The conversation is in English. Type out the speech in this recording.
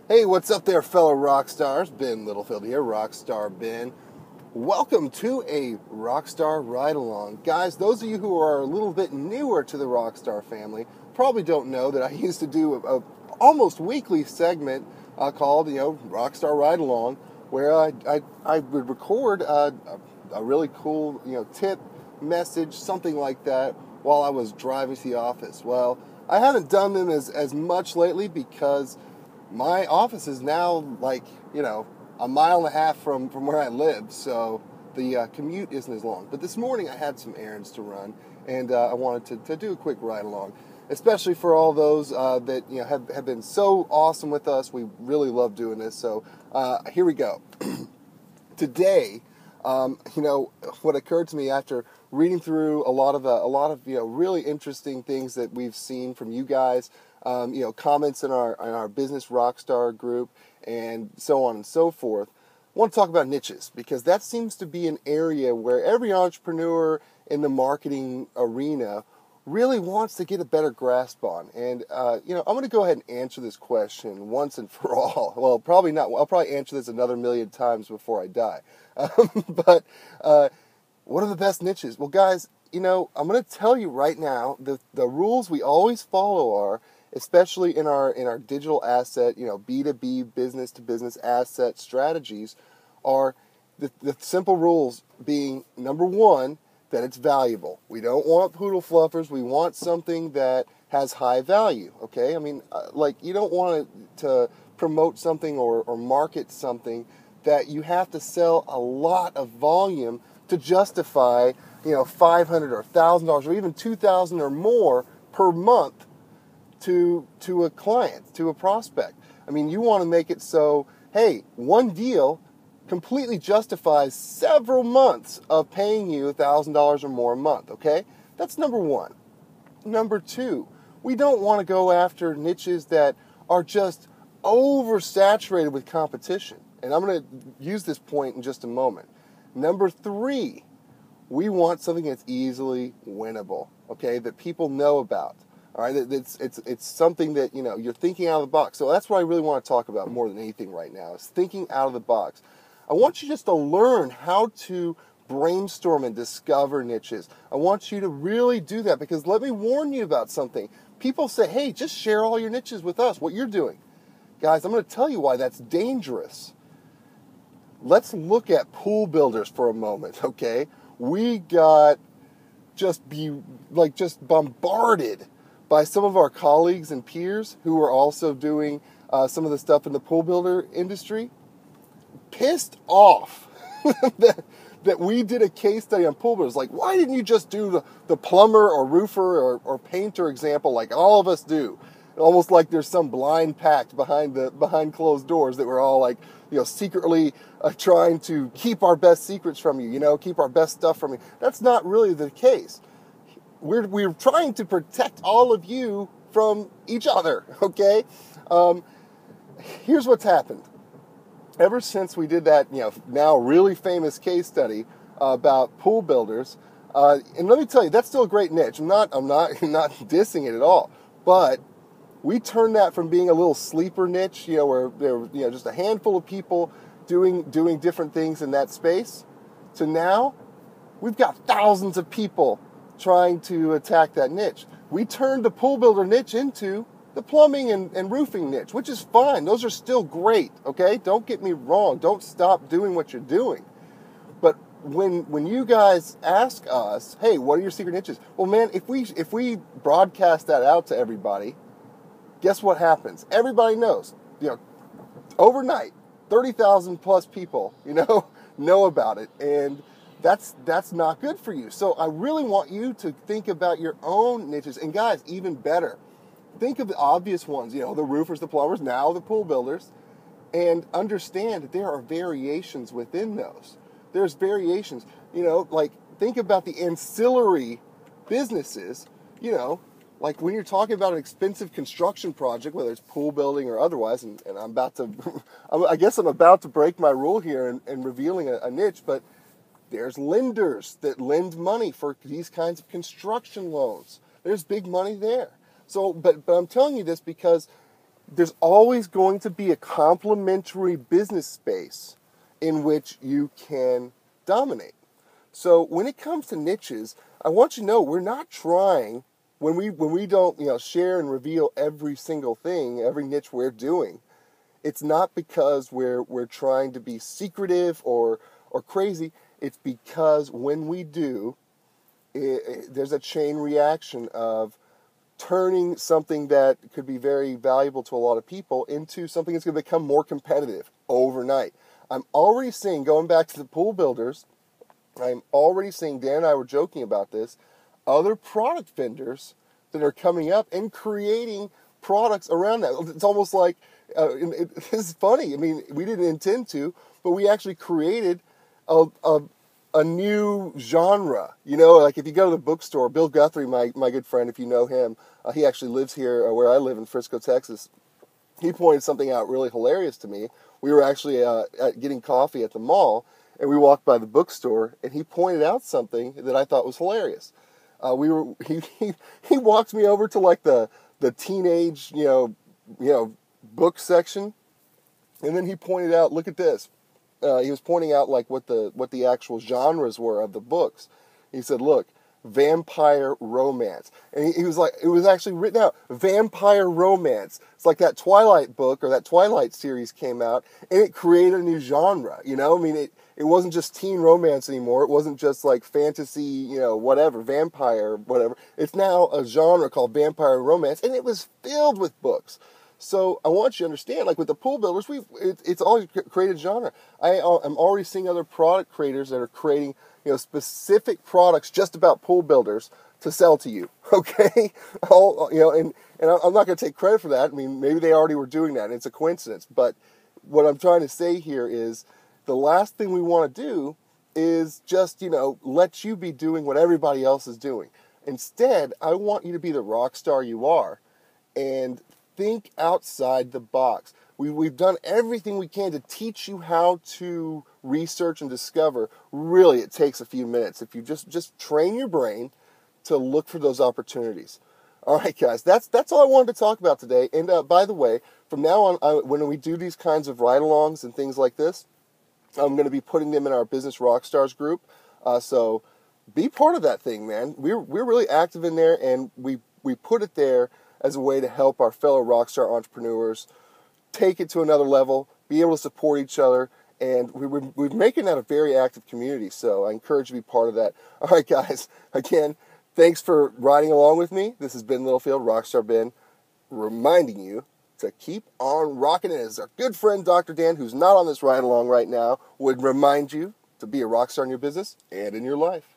Hey, what's up there, fellow rock stars? Ben Littlefield here, Rockstar Ben. Welcome to a Rockstar Ride-Along. Guys, those of you who are a little bit newer to the Rockstar family probably don't know that I used to do a almost weekly segment called, Rockstar Ride-Along, where I would record a really cool, tip, message, something like that, while I was driving to the office. Well, I haven't done them as much lately because my office is now a mile and a half from where I live, so the commute isn't as long. But this morning I had some errands to run, and I wanted to do a quick ride along, especially for all those that have been so awesome with us. We really love doing this, so here we go. Today, what occurred to me after reading through a lot of really interesting things that we've seen from you guys. Comments in our business Rockstar group, and so on and so forth. I want to talk about niches, because that seems to be an area where every entrepreneur in the marketing arena really wants to get a better grasp on. And, I'm going to go ahead and answer this question once and for all. Well, probably not. I'll probably answer this another million times before I die. But what are the best niches? Well, guys, I'm going to tell you right now, the rules we always follow are, especially in our digital asset, B2B, business-to-business asset strategies, are the simple rules being, number one, that it's valuable. We don't want poodle fluffers. We want something that has high value, okay? I mean, you don't want to promote something or market something that you have to sell a lot of volume to justify, $500 or $1,000 or even $2,000 or more per month to a client, to a prospect. I mean, you want to make it so, hey, one deal completely justifies several months of paying you $1,000 or more a month, okay? That's number one. Number two, we don't want to go after niches that are just oversaturated with competition. And I'm going to use this point in just a moment. Number three, we want something that's easily winnable, okay, that people know about. All right, it's something that, you're thinking out of the box. So that's what I really want to talk about more than anything right now, is thinking out of the box. I want you just to learn how to brainstorm and discover niches. I want you to really do that, because let me warn you about something. People say, hey, just share all your niches with us, what you're doing. Guys, I'm going to tell you why that's dangerous. Let's look at pool builders for a moment, okay? We got just bombarded by some of our colleagues and peers who are also doing some of the stuff in the pool builder industry, pissed off that we did a case study on pool builders. Like, why didn't you just do the plumber or roofer or painter example like all of us do? Almost like there's some blind pact behind closed doors that we're all secretly trying to keep our best secrets from you, keep our best stuff from you. That's not really the case. We're trying to protect all of you from each other, okay? Here's what's happened. Ever since we did that, now really famous case study about pool builders, and let me tell you, that's still a great niche. I'm not dissing it at all, but we turned that from being a little sleeper niche, where there were just a handful of people doing different things in that space, to now we've got thousands of people trying to attack that niche. We turned the pool builder niche into the plumbing and roofing niche, which is fine. Those are still great, okay? Don't get me wrong. Don't stop doing what you're doing. But when you guys ask us, hey, what are your secret niches? Well, man, if we broadcast that out to everybody, guess what happens? Everybody knows. Overnight, 30,000 plus people, know about it, and that's not good for you. So I really want you to think about your own niches. And guys, even better, think of the obvious ones, the roofers, the plumbers, now the pool builders, and understand that there are variations within those. There's variations, think about the ancillary businesses, like when you're talking about an expensive construction project, whether it's pool building or otherwise, and I'm about to, I guess I'm about to break my rule here and revealing a niche, but there's lenders that lend money for these kinds of construction loans. There's big money there. So, but I'm telling you this because there's always going to be a complementary business space in which you can dominate. So when it comes to niches, I want you to know we're not trying, when we don't share and reveal every single thing, every niche we're doing, it's not because we're trying to be secretive or crazy. It's because when we do, there's a chain reaction of turning something that could be very valuable to a lot of people into something that's going to become more competitive overnight. I'm already seeing, going back to the pool builders, I'm already seeing, Dan and I were joking about this, other product vendors that are coming up and creating products around that. It's almost like, it's funny, I mean, we didn't intend to, but we actually created a new genre. Like if you go to the bookstore, Bill Guthrie, my good friend, if you know him, he actually lives here where I live in Frisco, Texas. He pointed something out really hilarious to me. We were actually getting coffee at the mall, and we walked by the bookstore, and he pointed out something that I thought was hilarious. He walked me over to like the teenage book section, and then he pointed out, look at this. He was pointing out like what the actual genres were of the books. He said, look, vampire romance. And he was like, it was actually written out, vampire romance. It's like that Twilight book or that Twilight series came out, and it created a new genre, I mean, it wasn't just teen romance anymore. It wasn't just like fantasy, whatever, vampire, whatever. It's now a genre called vampire romance, and it was filled with books. So I want you to understand, like with the pool builders, it's always created genre. I'm already seeing other product creators that are creating, specific products just about pool builders to sell to you. Okay, and I'm not going to take credit for that. I mean, maybe they already were doing that, and it's a coincidence. But what I'm trying to say here is the last thing we want to do is just let you be doing what everybody else is doing. Instead, I want you to be the rock star you are, and think outside the box. We've done everything we can to teach you how to research and discover. Really, it takes a few minutes. If you just train your brain to look for those opportunities. All right, guys, that's all I wanted to talk about today. And by the way, from now on, when we do these kinds of ride-alongs and things like this, I'm going to be putting them in our Business Rockstars group. So be part of that thing, man. We're really active in there, and we put it there as a way to help our fellow Rockstar entrepreneurs take it to another level, be able to support each other, and we're making that a very active community, so I encourage you to be part of that. All right, guys, again, thanks for riding along with me. This has Ben Littlefield, Rockstar Ben, reminding you to keep on rocking it. As our good friend Dr. Dan, who's not on this ride along right now, would remind you to be a rockstar in your business and in your life.